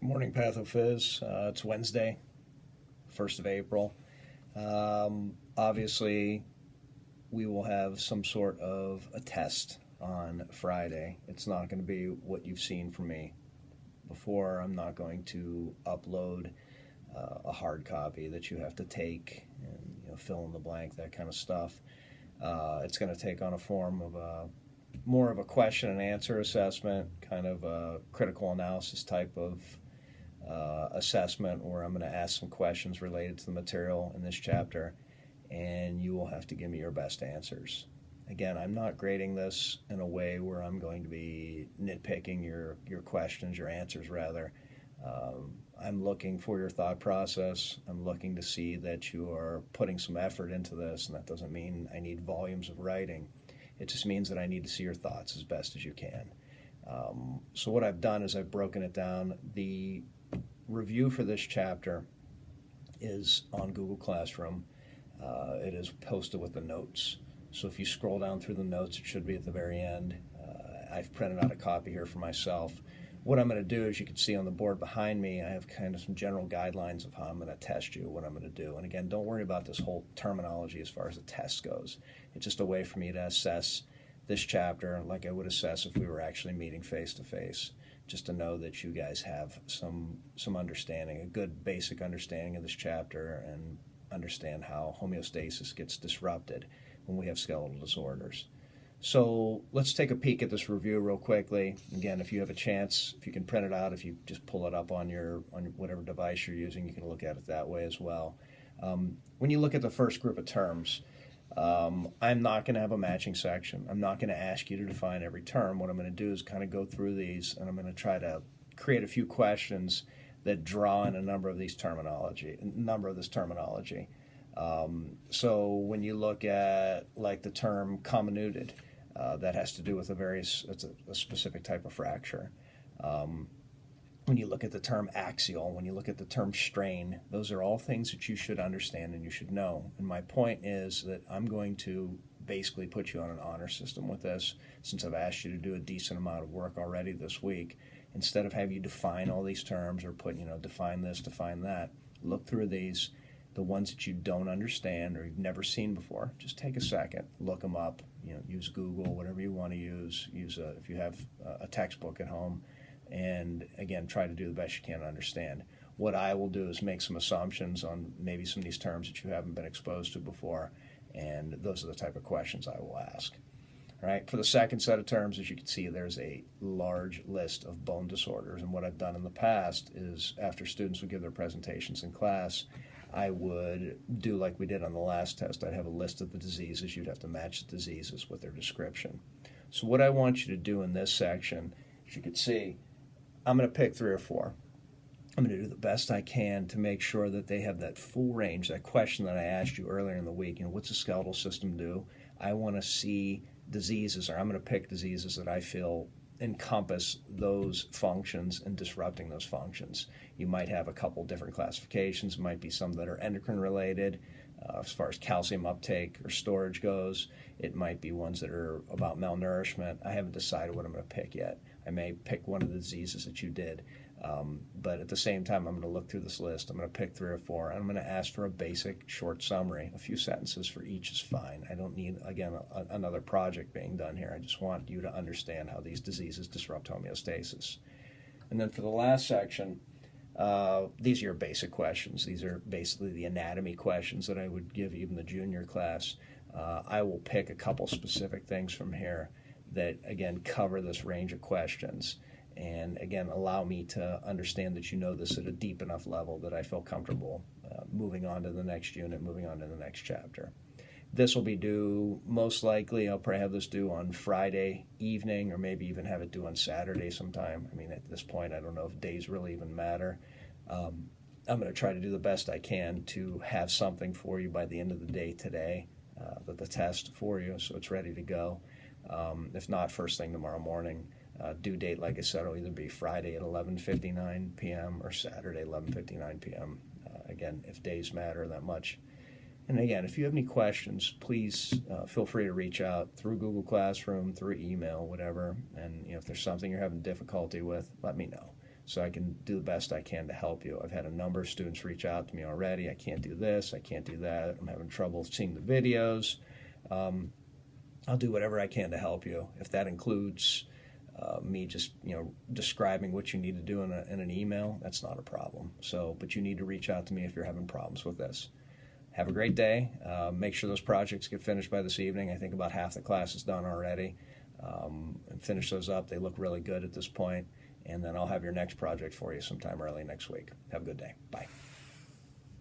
Morning, Pathophys. It's Wednesday, 1st of April. Obviously, we will have some sort of a test on Friday. It's not going to be what you've seen from me before. I'm not going to upload a hard copy that you have to take and fill in the blank, that kind of stuff. It's going to take on a form of more of a question and answer assessment, kind of a critical analysis type of assessment, where I'm going to ask some questions related to the material in this chapter, and you will have to give me your best answers. Again, I'm not grading this in a way where I'm going to be nitpicking your questions, your answers rather. I'm looking for your thought process. I'm looking to see that you are putting some effort into this, and that doesn't mean I need volumes of writing. It just means that I need to see your thoughts as best as you can. So what I've done is I've broken it down. The review for this chapter is on Google Classroom. It is posted with the notes. So if you scroll down through the notes, it should be at the very end. I've printed out a copy here for myself. What I'm going to do, as you can see on the board behind me, I have kind of some general guidelines of how I'm going to test you, what I'm going to do. And again, don't worry about this whole terminology as far as the test goes. It's just a way for me to assess this chapter like I would assess if we were actually meeting face to face, just to know that you guys have some understanding, a good basic understanding of this chapter, and understand how homeostasis gets disrupted when we have skeletal disorders. So let's take a peek at this review real quickly. Again, if you have a chance, if you can print it out, if you just pull it up on your whatever device you're using, you can look at it that way as well. When you look at the first group of terms, I'm not going to have a matching section. I'm not going to ask you to define every term. What I'm going to do is kind of go through these, and I'm going to try to create a few questions that draw in a number of this terminology. So when you look at like the term comminuted, that has to do with it's a specific type of fracture. When you look at the term axial, when you look at the term strain, those are all things that you should understand and you should know. And my point is that I'm going to basically put you on an honor system with this, since I've asked you to do a decent amount of work already this week. Instead of have you define all these terms or put, define this, define that, look through these. The ones that you don't understand or you've never seen before, just take a second, look them up. Use Google, whatever you want to use. If you have a textbook at home, and again, try to do the best you can to understand. What I will do is make some assumptions on maybe some of these terms that you haven't been exposed to before, and those are the type of questions I will ask. All right. For the second set of terms, as you can see, there's a large list of bone disorders, and what I've done in the past is, after students would give their presentations in class, I would do like we did on the last test. I'd have a list of the diseases. You'd have to match the diseases with their description. So what I want you to do in this section, as you can see, I'm going to pick 3 or 4. I'm going to do the best I can to make sure that they have that full range, that question that I asked you earlier in the week, what's the skeletal system do? I want to see diseases, or I'm going to pick diseases that I feel encompass those functions and disrupting those functions. You might have a couple different classifications. It might be some that are endocrine related, as far as calcium uptake or storage goes. It might be ones that are about malnourishment. I haven't decided what I'm going to pick yet. I may pick one of the diseases that you did, but at the same time, I'm going to look through this list. I'm going to pick 3 or 4, and I'm going to ask for a basic short summary. A few sentences for each is fine. I don't need, again, another project being done here. I just want you to understand how these diseases disrupt homeostasis. And then for the last section, these are your basic questions. These are basically the anatomy questions that I would give even the junior class. I will pick a couple specific things from here that, again, cover this range of questions, and again, allow me to understand that you know this at a deep enough level that I feel comfortable moving on to the next unit, moving on to the next chapter. This will be due, most likely, I'll probably have this due on Friday evening, or maybe even have it due on Saturday sometime. I mean, at this point, I don't know if days really even matter. I'm going to try to do the best I can to have something for you by the end of the day today, the test for you, so it's ready to go. If not, first thing tomorrow morning. Due date, like I said, will either be Friday at 11:59 p.m. or Saturday 11:59 p.m. Again, if days matter that much. And again, if you have any questions, please feel free to reach out through Google Classroom, through email, whatever. And if there's something you're having difficulty with, let me know. so I can do the best I can to help you. I've had a number of students reach out to me already. I can't do this, I can't do that, I'm having trouble seeing the videos. I'll do whatever I can to help you. If that includes me just describing what you need to do in an email, that's not a problem. So, but you need to reach out to me if you're having problems with this. Have a great day. Make sure those projects get finished by this evening. I think about half the class is done already. And finish those up. They look really good at this point. And then I'll have your next project for you sometime early next week. Have a good day. Bye.